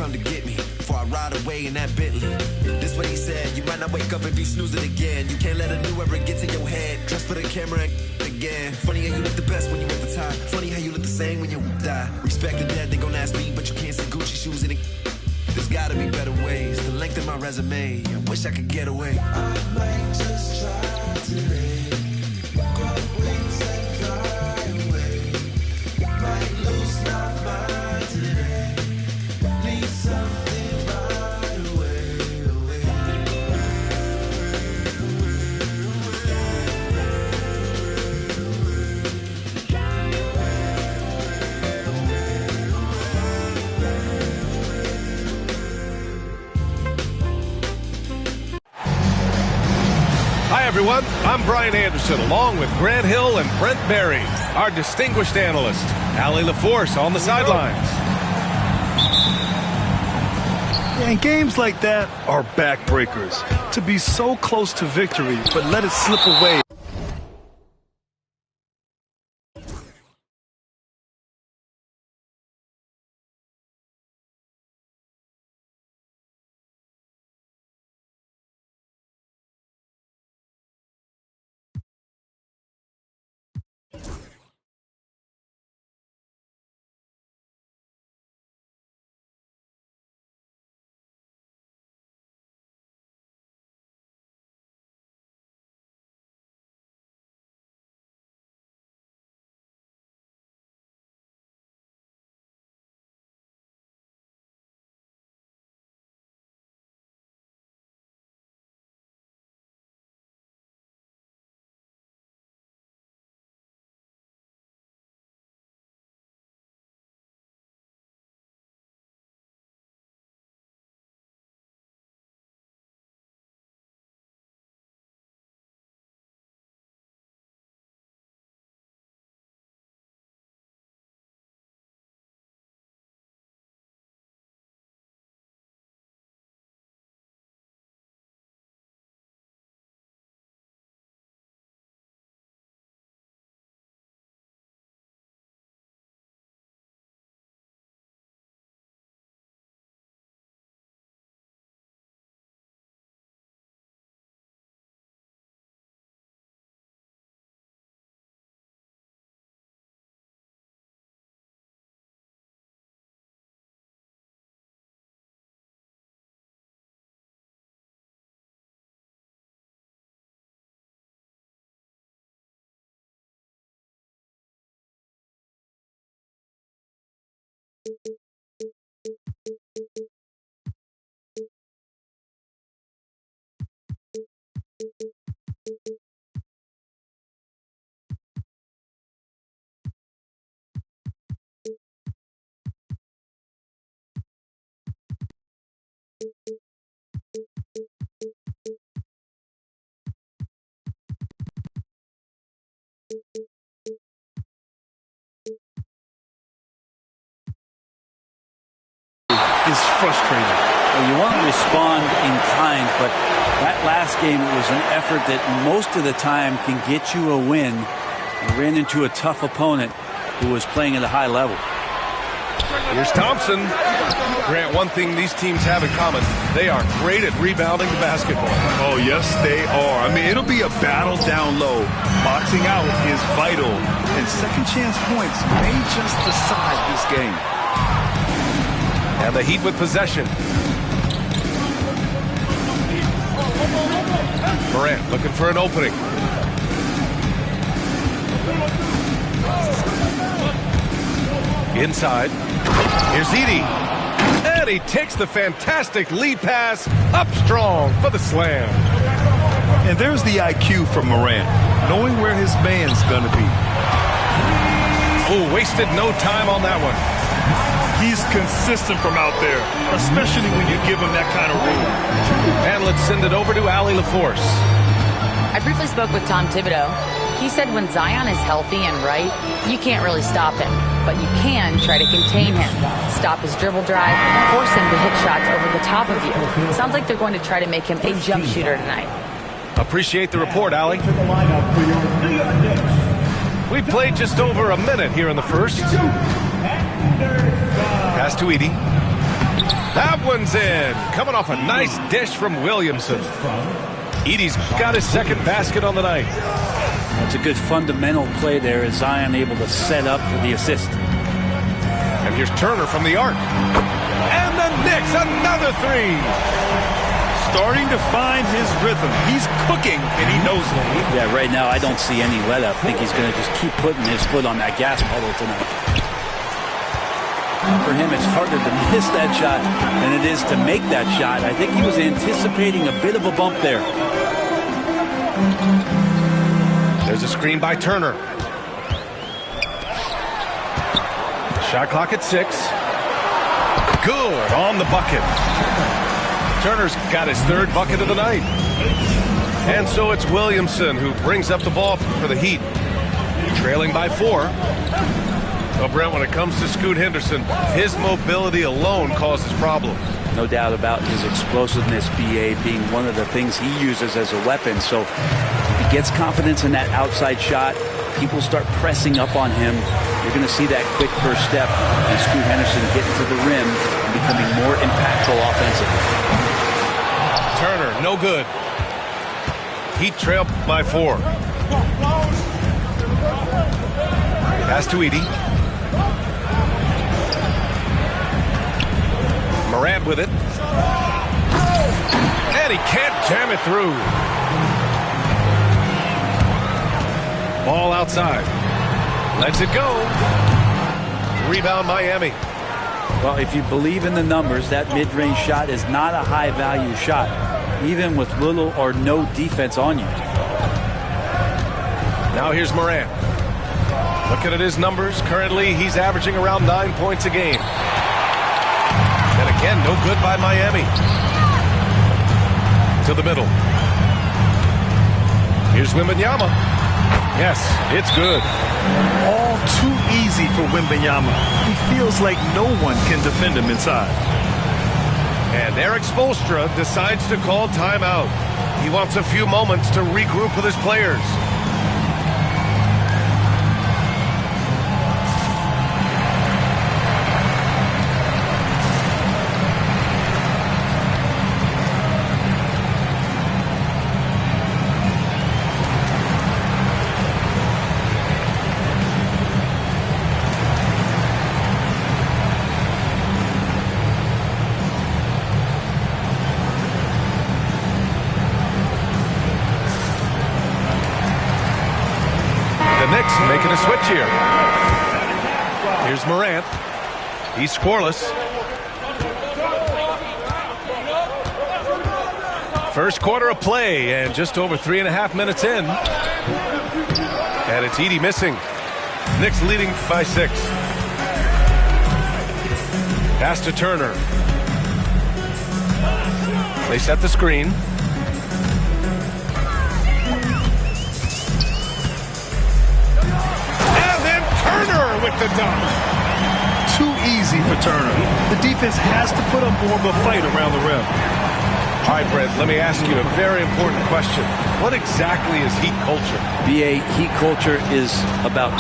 come to get me before I ride away in that Bentley. This what he said, you might not wake up if you snooze it again. You can't let a new era get to your head. Dress for the camera and again. Funny how you look the best when you at the top. Funny how you look the same when you die. Respect the dead, they gon' ask me, but you can't see Gucci shoes in it. There's gotta be better ways to lengthen my resume. I wish I could get away. I might just try today. Grow wings and fly away. Might lose my mind today. Need something right away. Hi, everyone. I'm Brian Anderson, along with Grant Hill and Brent Barry, our distinguished analyst. Allie LaForce on the sidelines. And games like that are backbreakers. To be so close to victory, but let it slip away. Is frustrating. Well, you want to respond in kind, but that last game, it was an effort that most of the time can get you a win. You ran into a tough opponent who was playing at a high level. Here's Thompson. Grant, one thing these teams have in common, they are great at rebounding the basketball. Oh, yes, they are. I mean, it'll be a battle down low. Boxing out is vital, and second chance points may just decide this game. And the Heat with possession. Morant looking for an opening. Inside. Here's Edey. And he takes the fantastic lead pass up strong for the slam. And there's the IQ from Morant, knowing where his man's going to be. Oh, wasted no time on that one. He's consistent from out there, especially when you give him that kind of room. And let's send it over to Allie LaForce. I briefly spoke with Tom Thibodeau. He said when Zion is healthy and right, you can't really stop him, but you can try to contain him, stop his dribble drive, force him to hit shots over the top of you. Sounds like they're going to try to make him a jump shooter tonight. Appreciate the report, Allie. We played just over a minute here in the first. Pass to Edey. That one's in. Coming off a nice dish from Williamson. Edey's got his second basket on the night. That's a good fundamental play there as Zion able to set up for the assist. And here's Turner from the arc. And the Knicks, another three. Starting to find his rhythm. He's cooking, and he knows it. Yeah, right now I don't see any let up. I think he's going to just keep putting his foot on that gas pedal tonight. For him, it's harder to miss that shot than it is to make that shot. I think he was anticipating a bit of a bump there. There's a screen by Turner. Shot clock at 6. Good on the bucket. Turner's got his third bucket of the night. And so it's Williamson who brings up the ball for the Heat. Trailing by 4. Well, Brent, when it comes to Scoot Henderson, his mobility alone causes problems. No doubt about his explosiveness, BA, being one of the things he uses as a weapon. So if he gets confidence in that outside shot, people start pressing up on him. You're going to see that quick first step and Scoot Henderson getting to the rim and becoming more impactful offensively. Turner, no good. Heat trail by 4. Pass to Edey. Morant with it. And he can't jam it through. Ball outside. Lets it go. Rebound Miami. Well, if you believe in the numbers, that mid-range shot is not a high-value shot, even with little or no defense on you. Now here's Morant. Looking at his numbers, currently he's averaging around 9 points a game. And again, no good by Miami. To the middle. Here's Wembanyama. Yes, it's good. All too easy for Wembanyama. He feels like no one can defend him inside. And Eric Spoelstra decides to call timeout. He wants a few moments to regroup with his players. The Knicks making a switch here. Here's Morant. He's scoreless. First quarter of play and just over 3.5 minutes in. And it's Edey missing. Knicks leading by 6. Pass to Turner. They set the screen. With the dunk. Too easy for Turner. The defense has to put up more of a fight around the rim. All right, Brent, let me ask you a very important question. What exactly is Heat culture? BA, Heat culture is about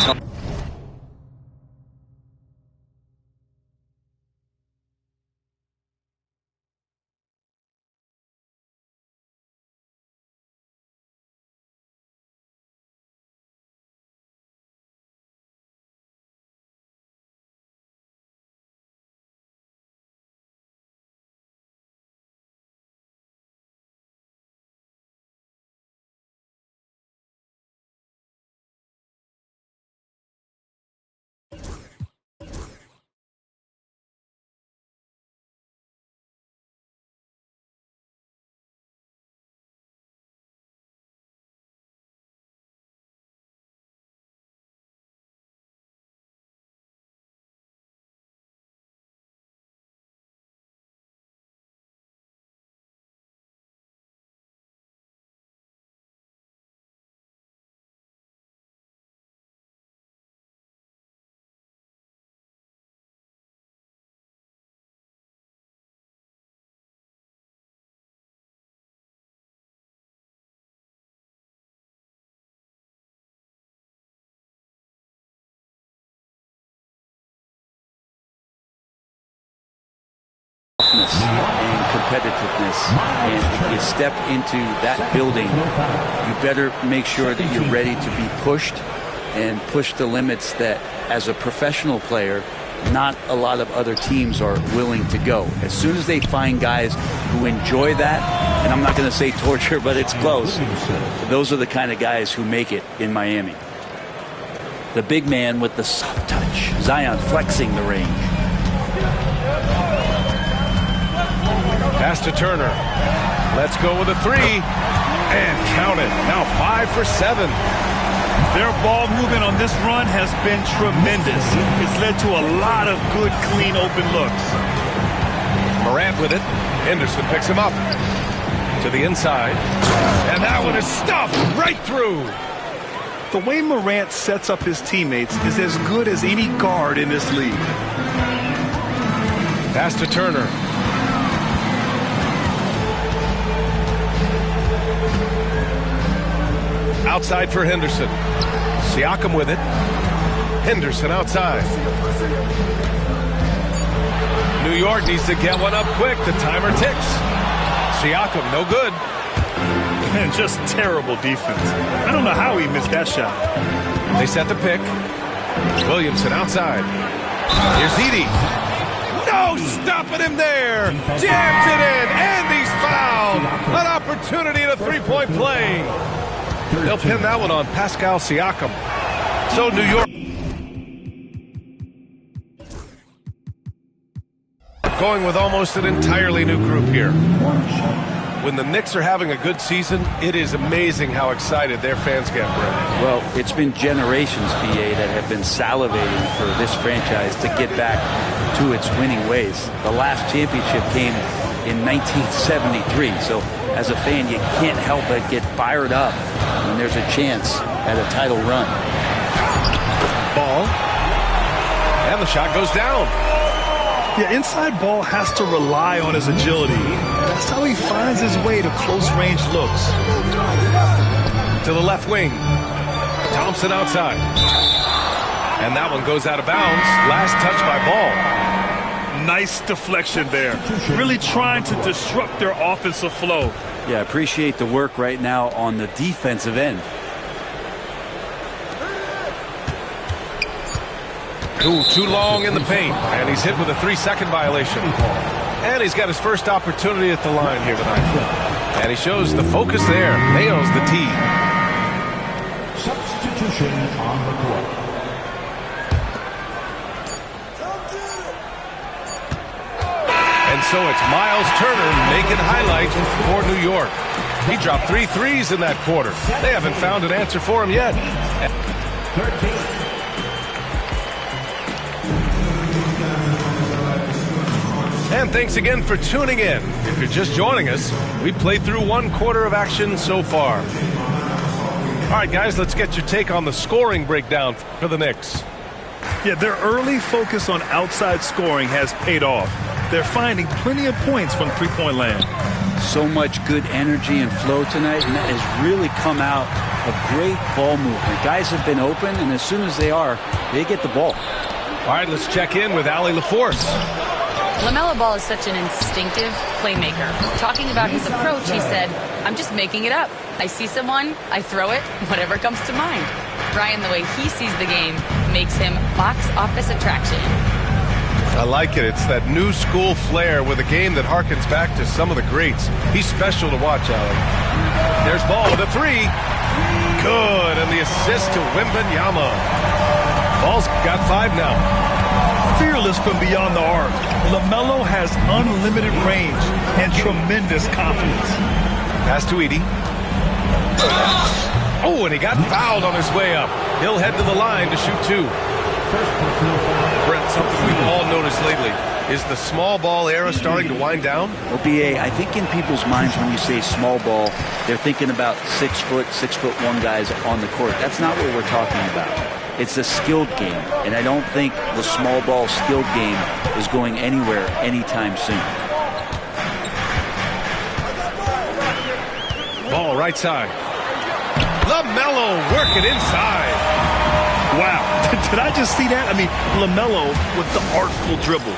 and competitiveness, and if you step into that building, you better make sure that you're ready to be pushed and push the limits that, as a professional player, not a lot of other teams are willing to go. As soon as they find guys who enjoy that, and I'm not going to say torture, but it's close, those are the kind of guys who make it in Miami. The big man with the soft touch, Zion flexing the range. Pass to Turner. Let's go with a three. And count it. Now 5 for 7. Their ball movement on this run has been tremendous. It's led to a lot of good, clean, open looks. Morant with it. Henderson picks him up. To the inside. And that one is stuffed right through. The way Morant sets up his teammates is as good as any guard in this league. Pass to Turner. Outside for Henderson. Siakam with it. Henderson outside. New York needs to get one up quick. The timer ticks. Siakam, no good. Man, just terrible defense. I don't know how he missed that shot. They set the pick. Williamson outside. Here's Edey. No stopping him there. Jams it in, and he's fouled. An opportunity in a three-point play. They'll pin that one on Pascal Siakam. So New York going with almost an entirely new group here. When the Knicks are having a good season, it is amazing how excited their fans get, Brett. Well, it's been generations, BA, that have been salivating for this franchise to get back to its winning ways. The last championship came in 1973, so as a fan, you can't help but get fired up when there's a chance at a title run. Ball. And the shot goes down. Yeah, inside ball has to rely on his agility. That's how he finds his way to close-range looks. To the left wing. Thompson outside. And that one goes out of bounds. Last touch by Ball. Nice deflection there. Really trying to disrupt their offensive flow. Yeah, appreciate the work right now on the defensive end. Ooh, too long in the paint. And he's hit with a 3-second violation. And he's got his first opportunity at the line here tonight. And he shows the focus there. Nails the tee. Substitution on the court. And so it's Miles Turner making highlights for New York. He dropped 3 threes in that quarter. They haven't found an answer for him yet. 13. And thanks again for tuning in. If you're just joining us, we played through 1 quarter of action so far. All right, guys, let's get your take on the scoring breakdown for the Knicks. Yeah, their early focus on outside scoring has paid off. They're finding plenty of points from three-point land. So much good energy and flow tonight, and that has really come out of great ball movement. Guys have been open, and as soon as they are, they get the ball. All right, let's check in with Allie LaForce. LaMelo Ball is such an instinctive playmaker. Talking about his approach, he said, "I'm just making it up. I see someone, I throw it, whatever comes to mind." Brian, the way he sees the game makes him box office attraction. I like it. It's that new school flair with a game that harkens back to some of the greats. He's special to watch, Allie. There's Ball with a 3. Good, and the assist to Wembanyama. Ball's got 5 now. Fearless from beyond the arc, LaMelo has unlimited range and tremendous confidence. Pass to Edey. Oh, and he got fouled on his way up. He'll head to the line to shoot 2. Brett, something we've all noticed lately. Is the small ball era starting to wind down? Well, BA, I think in people's minds when you say small ball, they're thinking about 6'1" guys on the court. That's not what we're talking about. It's a skilled game, and I don't think the small ball skilled game is going anywhere anytime soon. Ball right side. LaMelo working inside. Wow, did I just see that? I mean, LaMelo with the artful dribble.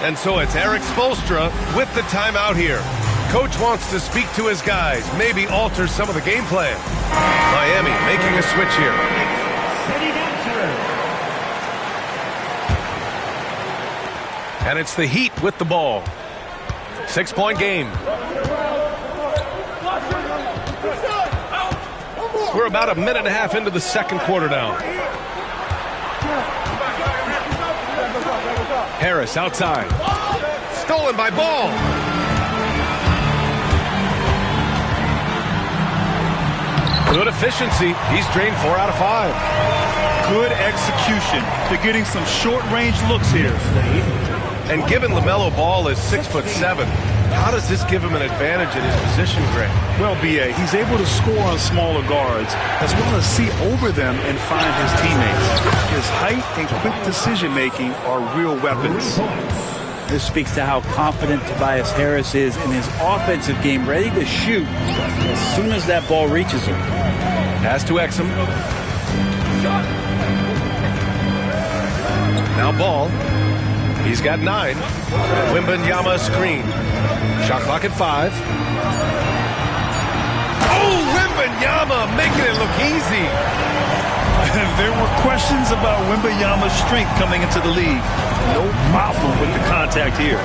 And so it's Eric Spoelstra with the timeout here. Coach wants to speak to his guys, maybe alter some of the game plan. Miami making a switch here. And it's the Heat with the ball. 6-point game. We're about a minute and a half into the second quarter now. Harris outside. Stolen by Ball. Good efficiency. He's drained 4 out of 5. Good execution. They're getting some short-range looks here. And given LaMelo Ball is 6'7", how does this give him an advantage in his position, Greg? Well, B.A., he's able to score on smaller guards as well as see over them and find his teammates. His height and quick decision-making are real weapons. This speaks to how confident Tobias Harris is in his offensive game, ready to shoot as soon as that ball reaches him. Pass to Exum. Now Ball. He's got 9. Wembanyama screen. Shot clock at 5. Oh, Wembanyama making it look easy. There were questions about Wembanyama's strength coming into the league. No problem with the contact here.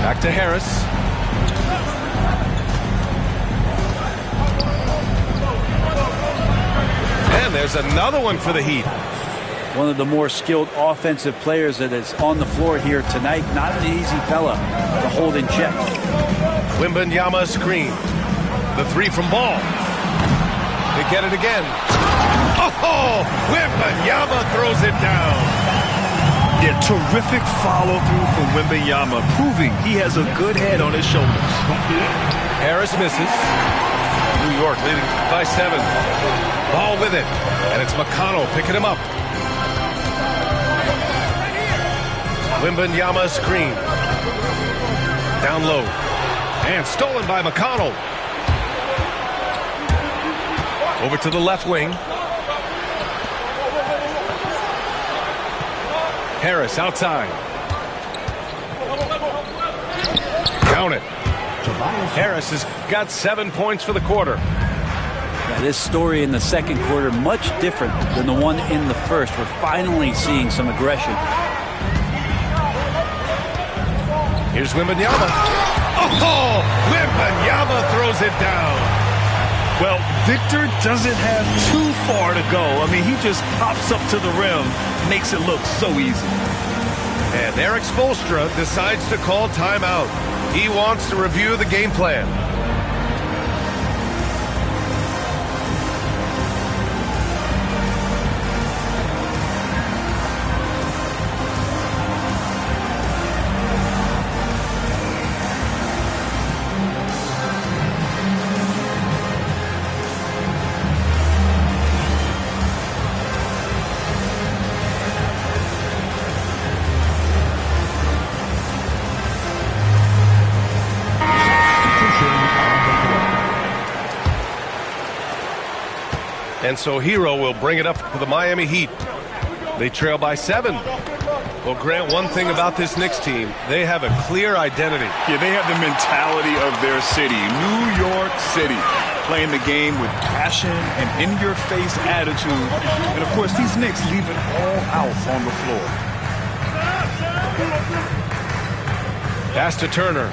Back to Harris. And there's another one for the Heat. One of the more skilled offensive players that is on the floor here tonight. Not an easy fella to hold in check. Wembanyama screen. The 3 from Ball. They get it again. Oh, Wembanyama throws it down. Yeah, terrific follow-through from Wembanyama, proving he has a good head on his shoulders. Harris misses. New York leading by 7. Ball with it. And it's McConnell picking him up. Wembanyama screen. Down low. And stolen by McConnell. Over to the left wing. Harris outside. Count it. Harris has got 7 points for the quarter. Now, this story in the second quarter much different than the one in the first. We're finally seeing some aggression. Here's Wembanyama. Oh, Wembanyama throws it down. Well, Victor doesn't have too far to go. I mean, he just pops up to the rim, makes it look so easy. And Eric Spoelstra decides to call timeout. He wants to review the game plan. And so Hero will bring it up for the Miami Heat. They trail by 7. Well, Grant, one thing about this Knicks team, they have a clear identity. Yeah, they have the mentality of their city, New York City, playing the game with passion and in-your-face attitude. And, of course, these Knicks leave it all out on the floor. Pass to Turner.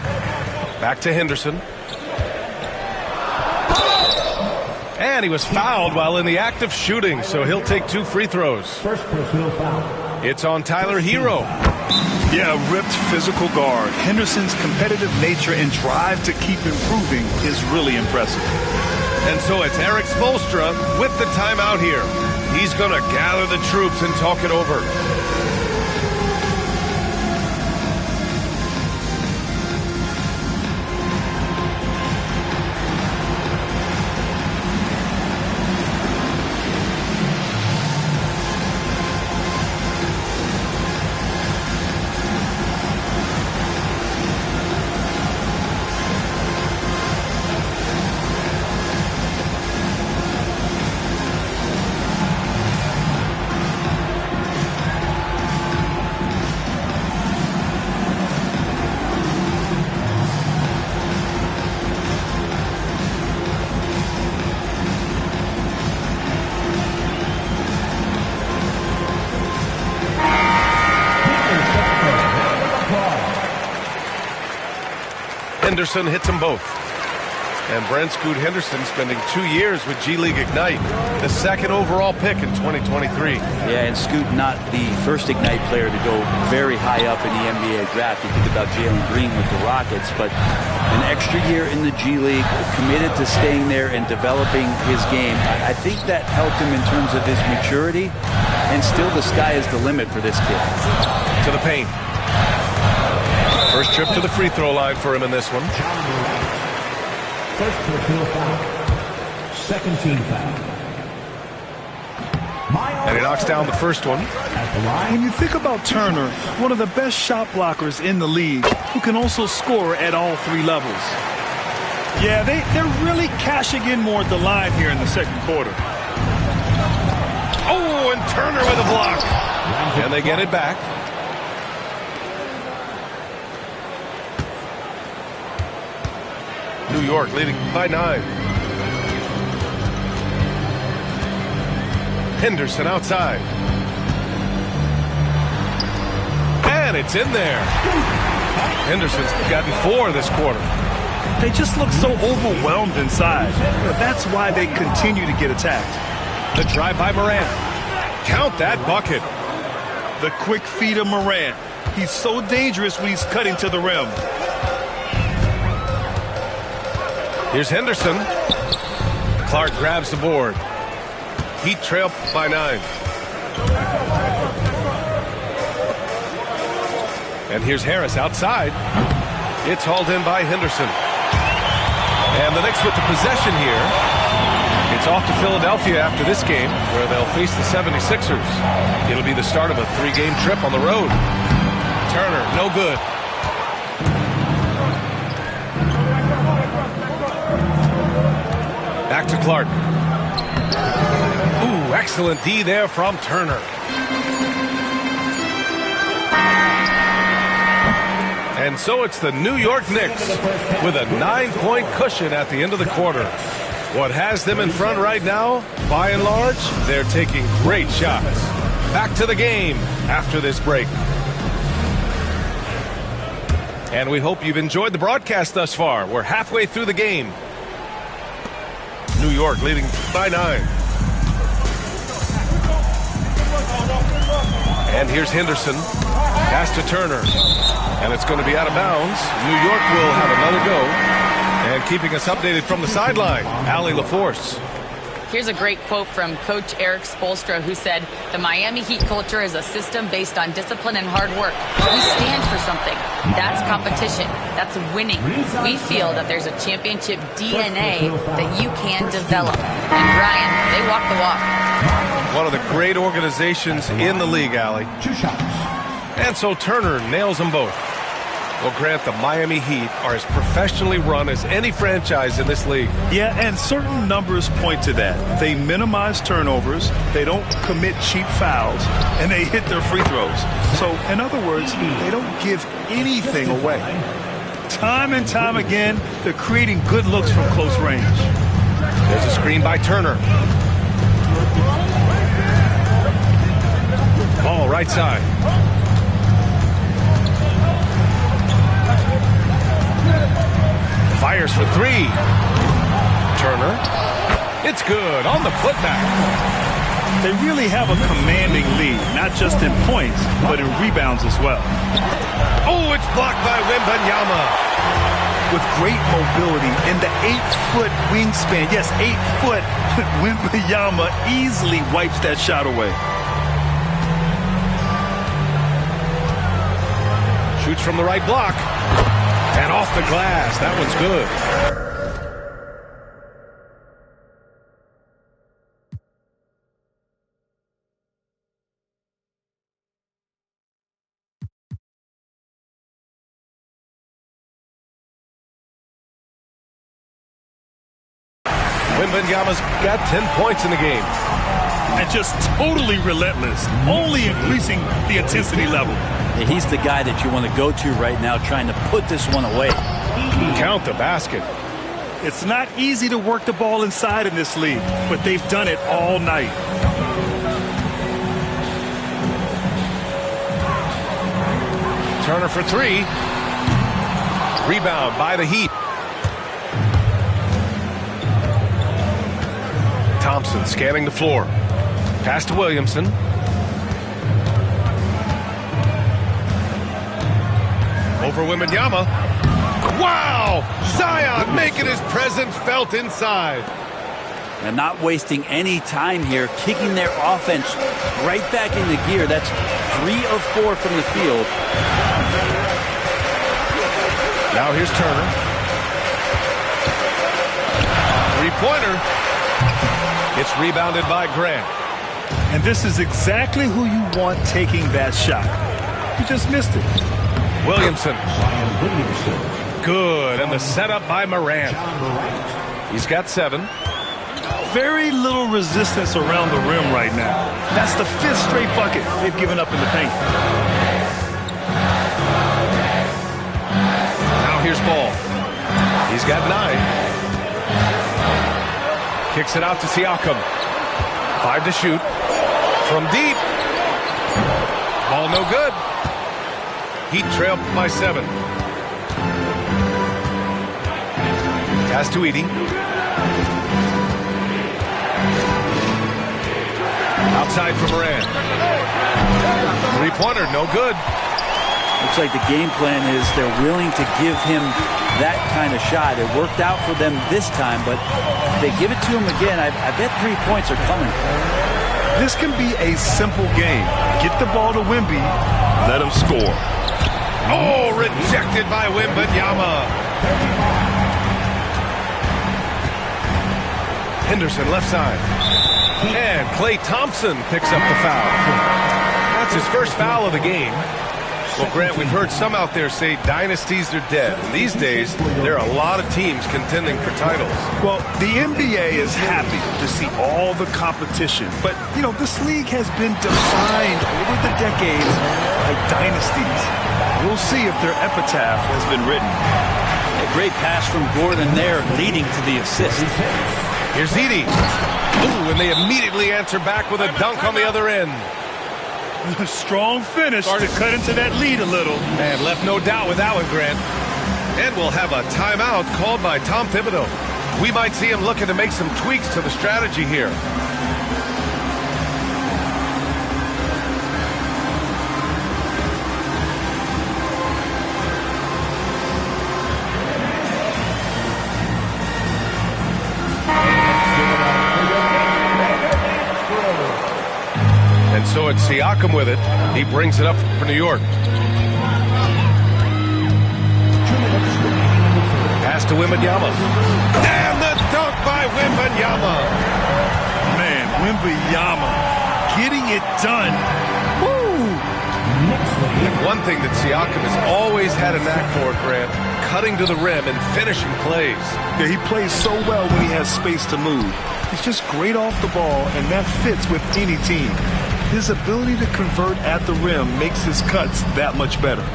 Back to Henderson. And he was fouled while in the act of shooting, so he'll take 2 free throws. First personal foul. It's on Tyler Hero. Yeah, ripped physical guard. Henderson's competitive nature and drive to keep improving is really impressive. And so it's Eric Spoelstra with the timeout here. He's going to gather the troops and talk it over. Henderson hits them both. And Brent Scoot Henderson spending 2 years with G League Ignite, the second overall pick in 2023. Yeah, and Scoot not the first Ignite player to go very high up in the NBA draft. You think about Jalen Green with the Rockets, but an extra year in the G League, committed to staying there and developing his game. I think that helped him in terms of his maturity, and still the sky is the limit for this kid. To the paint. First trip to the free throw line for him in this one. First personal foul. Second team foul. And he knocks down the first one. When you think about Turner, one of the best shot blockers in the league, who can also score at all three levels. Yeah, they're really cashing in more at the line here in the second quarter. Oh, and Turner with a block. And they get it back. New York leading by 9. Henderson outside. And it's in there. Henderson's gotten 4 this quarter. They just look so overwhelmed inside. That's why they continue to get attacked. The drive by Morant. Count that bucket. The quick feed of Morant. He's so dangerous when he's cutting to the rim. Here's Henderson. Clark grabs the board. Heat trail by 9. And here's Harris outside. It's hauled in by Henderson. And the Knicks with the possession here. It's off to Philadelphia after this game, where they'll face the 76ers. It'll be the start of a 3-game trip on the road. Turner, no good. Back to Clark. Ooh, excellent D there from Turner. And so it's the New York Knicks with a 9-point cushion at the end of the quarter. What has them in front right now, by and large, they're taking great shots. Back to the game after this break. And we hope you've enjoyed the broadcast thus far. We're halfway through the game. New York leading by 9. And here's Henderson. Pass to Turner. And it's going to be out of bounds. New York will have another go. And keeping us updated from the sideline, Allie LaForce. Here's a great quote from Coach Eric Spoelstra, who said, "The Miami Heat culture is a system based on discipline and hard work. We stand for something. That's competition. That's winning. We feel that there's a championship DNA that you can develop." And Ryan, they walk the walk. One of the great organizations in the league, Allie. 2 shots. And so Turner nails them both. Well, Grant, the Miami Heat are as professionally run as any franchise in this league. Yeah, and certain numbers point to that. They minimize turnovers, they don't commit cheap fouls, and they hit their free throws. So, in other words, they don't give anything away. Time and time again, they're creating good looks from close range. There's a screen by Turner. Ball right side. Fires for 3. Turner. It's good on the putback. They really have a commanding lead, not just in points, but in rebounds as well. Oh, it's blocked by Wembanyama. With great mobility and the 8-foot wingspan. Yes, 8 foot. Wembanyama easily wipes that shot away. Shoots from the right block. And off the glass. That one's good. Wembanyama's got 10 points in the game. And just totally relentless, only increasing the intensity level. Yeah, he's the guy that you want to go to right now, trying to put this one away. Count the basket. It's not easy to work the ball inside in this league, but they've done it all night. Turner for 3. Rebound by the Heat. Thompson scanning the floor. Pass to Williamson. Over Wembanyama. Wow! Zion making his presence felt inside. And not wasting any time here, kicking their offense right back into gear. That's 3 of 4 from the field. Now here's Turner. Three-pointer. It's rebounded by Grant. And this is exactly who you want taking that shot. You just missed it. Williamson. Good. And the setup by Morant. He's got 7. Very little resistance around the rim right now. That's the 5th straight bucket they've given up in the paint. Now here's Ball. He's got 9. Kicks it out to Siakam. 5 to shoot. From deep. Ball no good. Heat trail by 7. Pass to Edey. Outside for Morant. Three-pointer, no good. Looks like the game plan is they're willing to give him that kind of shot. It worked out for them this time, but if they give it to him again, I bet 3 points are coming. This can be a simple game. Get the ball to Wemby, let him score. Oh, rejected by Wembanyama. Henderson left side. And Klay Thompson picks up the foul. That's his first foul of the game. Well, Grant, we've heard some out there say dynasties are dead. And these days, there are a lot of teams contending for titles. Well, the NBA is happy to see all the competition. But, you know, this league has been defined over the decades by dynasties. We'll see if their epitaph has been written. A great pass from Gordon there, leading to the assist. Here's Edey. Ooh, and they immediately answer back with a dunk on the other end. Strong finish to cut into that lead a little. And left no doubt with that one, Grant. And we'll have a timeout called by Tom Thibodeau. We might see him looking to make some tweaks to the strategy here. And so it's Siakam with it. He brings it up for New York. Pass to Wembanyama. And the dunk by Wembanyama. Man, Wembanyama getting it done. Woo! And one thing that Siakam has always had a knack for, Grant, cutting to the rim and finishing plays. Yeah, he plays so well when he has space to move. He's just great off the ball, and that fits with any team. His ability to convert at the rim makes his cuts that much better.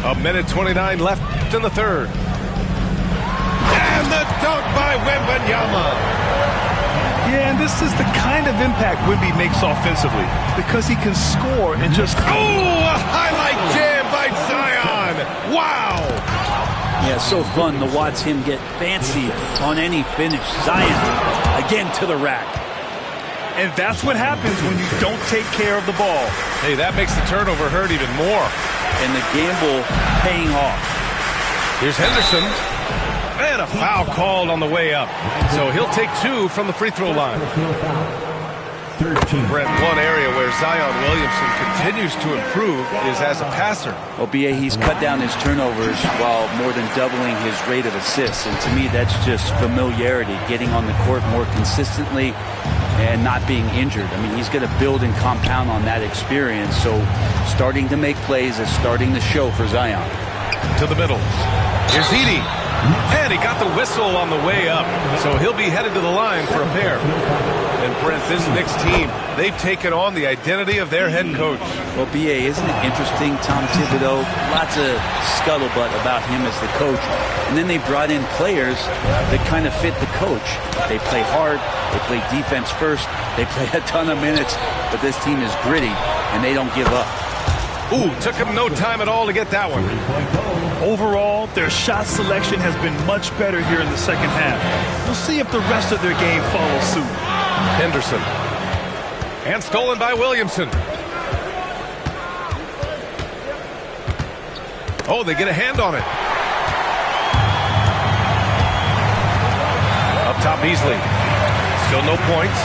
A minute 29 left in the third. And the dunk by Wembanyama. Yeah, and this is the kind of impact Wemby makes offensively because he can score and just... Oh, a highlight jam by Zion. Wow. Yeah, so fun to watch him get fancy on any finish. Zion, again to the rack. And that's what happens when you don't take care of the ball. Hey, that makes the turnover hurt even more. And the gamble paying off. Here's Henderson. And a foul called on the way up. So he'll take 2 from the free throw line. Brent, one area where Zion Williamson continues to improve is as a passer. Well, B.A., he's cut down his turnovers while more than doubling his rate of assists. And to me, that's just familiarity, getting on the court more consistently and not being injured. I mean, he's going to build and compound on that experience. So starting to make plays is starting to show for Zion. To the middle. Here's Edey. And he got the whistle on the way up. So he'll be headed to the line for a pair. And Brent, this Knicks team, they've taken on the identity of their head coach. Well, B.A., isn't it interesting? Tom Thibodeau, lots of scuttlebutt about him as the coach. And then they brought in players that kind of fit the coach. They play hard. They play defense first. They play a ton of minutes. But this team is gritty, and they don't give up. Ooh, took him no time at all to get that one. Overall, their shot selection has been much better here in the second half. We'll see if the rest of their game follows suit. Henderson. And stolen by Williamson. Oh, they get a hand on it. Up top, Beasley. Still no points.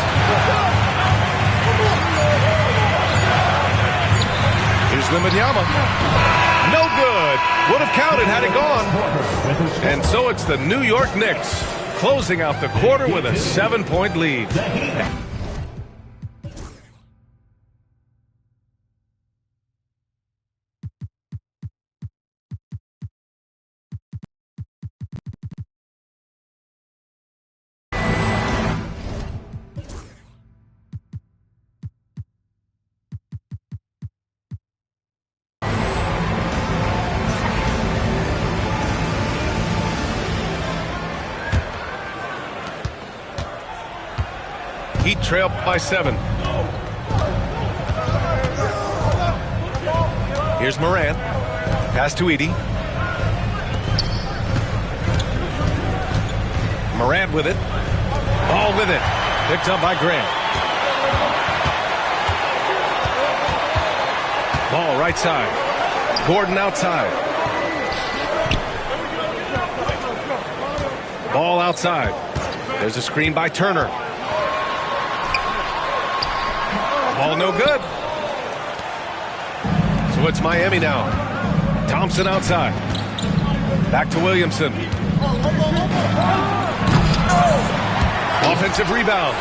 Here's Wembanyama. No good. Would have counted had it gone. And so it's the New York Knicks closing out the quarter with a 7-point lead. Heat trail by 7. Here's Morant. Pass to Edey. Morant with it. Ball with it. Picked up by Grant. Ball right side. Gordon outside. Ball outside. There's a screen by Turner. Ball no good. So it's Miami now. Thompson outside. Back to Williamson. Offensive rebound.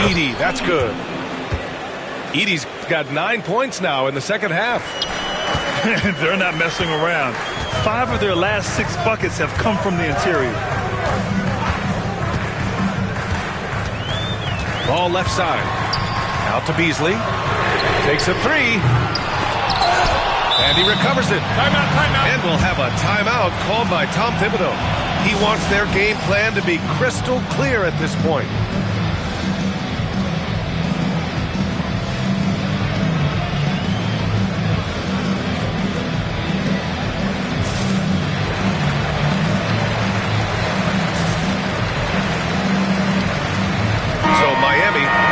Edey, that's good. Edey's got 9 points now in the second half. They're not messing around. 5 of their last 6 buckets have come from the interior. Ball left side. Out to Beasley. Takes a 3. And he recovers it. Timeout, timeout. And we'll have a timeout called by Tom Thibodeau. He wants their game plan to be crystal clear at this point.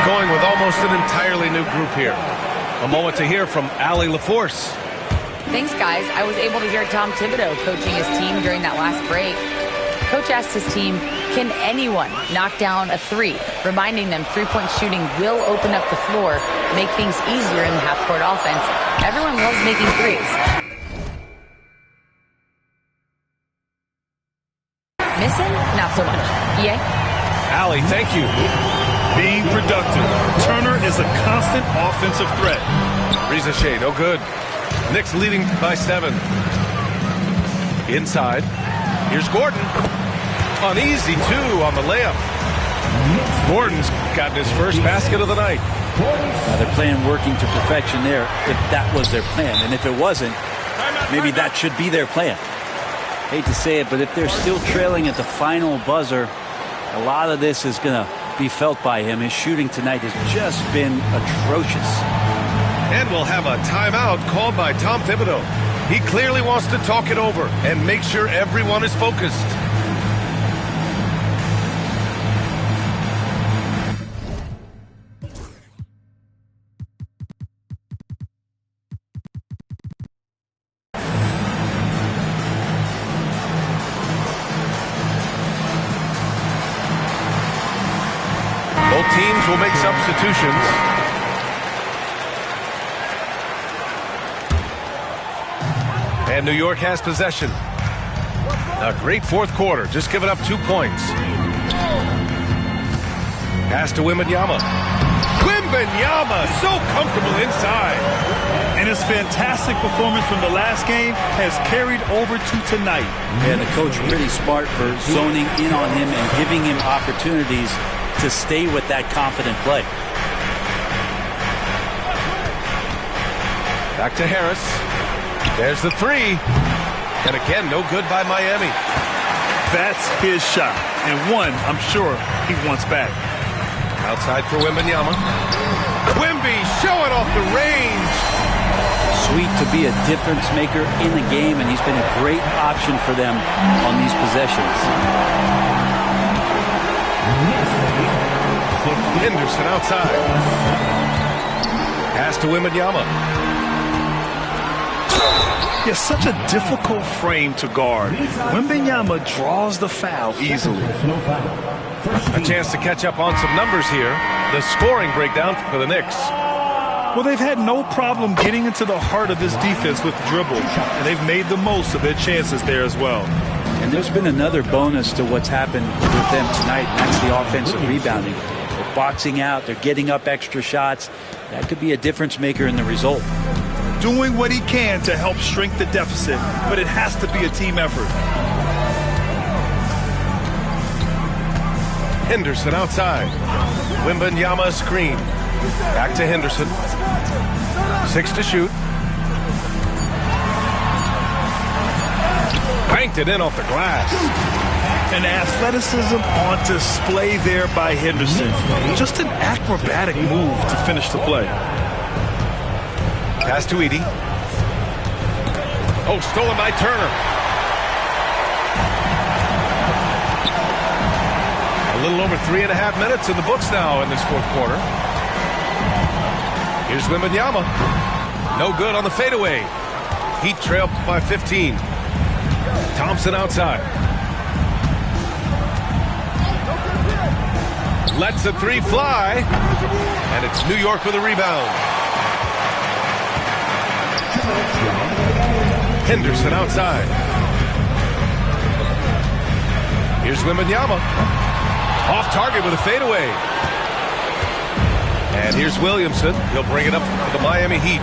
Going with almost an entirely new group here. A moment to hear from Allie LaForce. Thanks, guys. I was able to hear Tom Thibodeau coaching his team during that last break. Coach asked his team, can anyone knock down a 3? Reminding them three-point shooting will open up the floor, make things easier in the half-court offense. Everyone loves making threes. Missing? Not so much. EA? Allie, thank you. Being productive. Turner is a constant offensive threat. Rizachet, no good. Knicks leading by 7. Inside. Here's Gordon. An easy 2 on the layup. Gordon's gotten his first basket of the night. Now they're playing working to perfection there if that was their plan. And if it wasn't, maybe that should be their plan. Hate to say it, but if they're still trailing at the final buzzer, a lot of this is going to be felt by him. His shooting tonight has just been atrocious. And we'll have a timeout called by Tom Thibodeau. He clearly wants to talk it over and make sure everyone is focused. Both teams will make substitutions. And New York has possession. A great fourth quarter, just giving up 2 points. Pass to Wembanyama. Wembanyama, so comfortable inside. And his fantastic performance from the last game has carried over to tonight. And the coach pretty smart for zoning in on him and giving him opportunities to stay with that confident play. Back to Harris. There's the 3. And again, no good by Miami. That's his shot. And one, I'm sure, he wants back. Outside for Wembanyama. Wemby showing off the range. sweet to be a difference maker in the game, and he's been a great option for them on these possessions. Henderson outside. Pass to Wembanyama. It's such a difficult frame to guard. Wembanyama draws the foul easily. A chance to catch up on some numbers here. The scoring breakdown for the Knicks. Well, they've had no problem getting into the heart of this defense with the dribble, and they've made the most of their chances there as well. And there's been another bonus to what's happened with them tonight, and that's the offensive rebounding. They're boxing out, they're getting up extra shots. That could be a difference maker in the result. Doing what he can to help shrink the deficit, but it has to be a team effort. Henderson outside. Wembanyama screen. Back to Henderson. 6 to shoot. Banked it in off the glass. And athleticism on display there by Henderson. Just an acrobatic move to finish the play. Pass to Edey. Oh, stolen by Turner. A little over 3.5 minutes in the books now in this fourth quarter. Here's Wembanyama. No good on the fadeaway. Heat trailed by 15. Thompson outside. Lets the three fly. And it's New York with a rebound. Henderson outside. Here's Wembanyama. Off target with a fadeaway. And here's Williamson. He'll bring it up for the Miami Heat.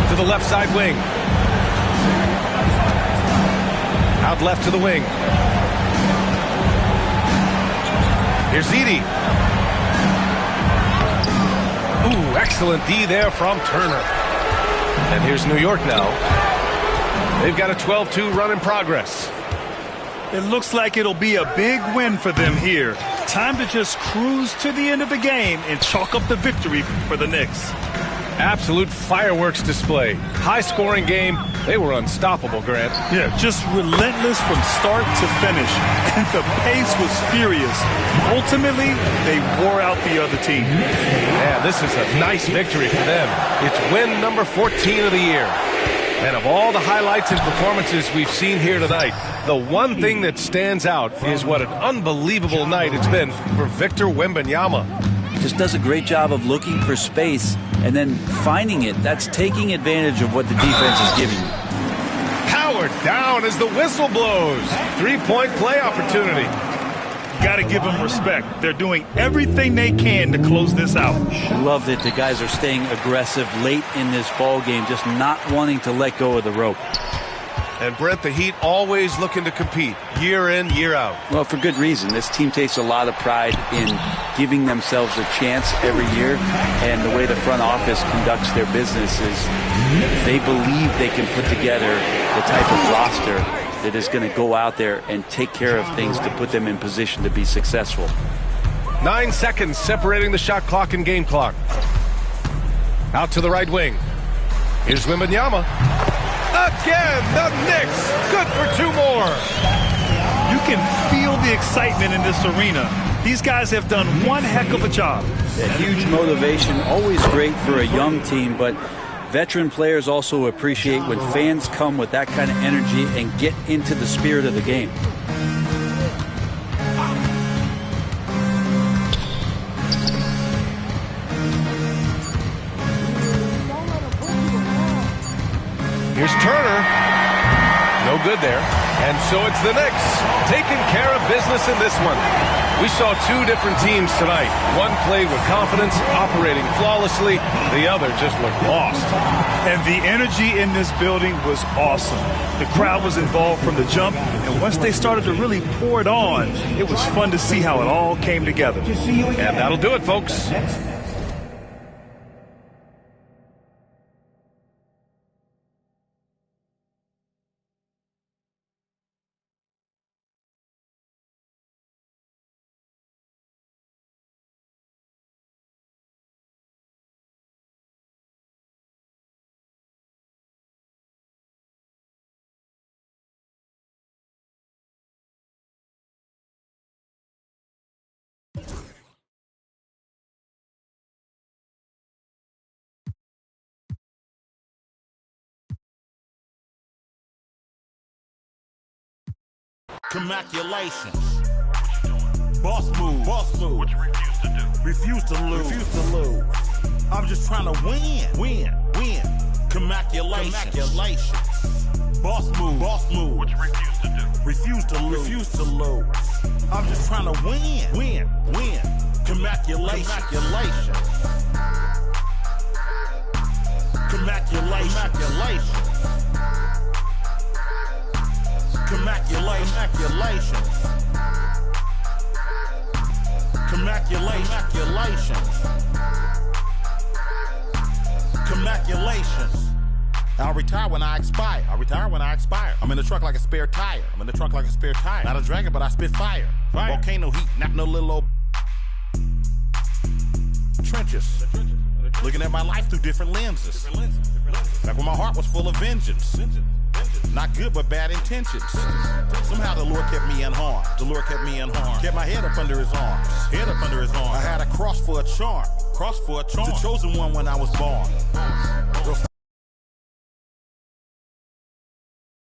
To the left side wing. Out left to the wing. Here's Edey. Ooh, excellent D there from Turner. And here's New York now. They've got a 12-2 run in progress. It looks like it'll be a big win for them here. Time to just cruise to the end of the game and chalk up the victory for the Knicks. Absolute fireworks display. High-scoring game. They were unstoppable, Grant. Yeah, just relentless from start to finish. And the pace was furious. Ultimately, they wore out the other team. Yeah, this is a nice victory for them. It's win number 14 of the year. And of all the highlights and performances we've seen here tonight, the one thing that stands out is what an unbelievable night it's been for Victor Wembanyama. Just does a great job of looking for space and then finding it. That's taking advantage of what the defense is giving you. Howard down as the whistle blows. Three-point play opportunity. Got to give them respect. They're doing everything they can to close this out. Love that the guys are staying aggressive late in this ball game, just not wanting to let go of the rope. And Brett, the Heat always looking to compete year in, year out. Well, for good reason. This team takes a lot of pride in giving themselves a chance every year, and the way the front office conducts their business is they believe they can put together the type of roster that is going to go out there and take care of things to put them in position to be successful. 9 seconds separating the shot clock and game clock. Out to the right wing. Here's Wembanyama. Again, the Knicks. Good for 2 more. You can feel the excitement in this arena. These guys have done one heck of a job. A huge motivation, always great for a young team, but veteran players also appreciate when fans come with that kind of energy and get into the spirit of the game. Here's Turner. No good there. And so it's the Knicks taking care of business in this one. We saw 2 different teams tonight. One played with confidence, operating flawlessly. The other just looked lost. And the energy in this building was awesome. The crowd was involved from the jump, and once they started to really pour it on, it was fun to see how it all came together. And that'll do it, folks. Congratulations. Boss move. What you refuse to do? Refuse to lose. I'm just trying to win. Congratulations. Boss move. What you refuse to do? Refuse to lose. I'm just trying to win. Congratulations. Congratulations. I'll retire when I expire. I'm in the truck like a spare tire. Not a dragon, but I spit fire. Volcano heat, not no little old trenches. Looking at my life through different lenses. Like when my heart was full of vengeance. Not good, but bad intentions. Somehow the Lord kept me unharmed. Kept my head up under his arms. I had a cross for a charm. The chosen one when I was born.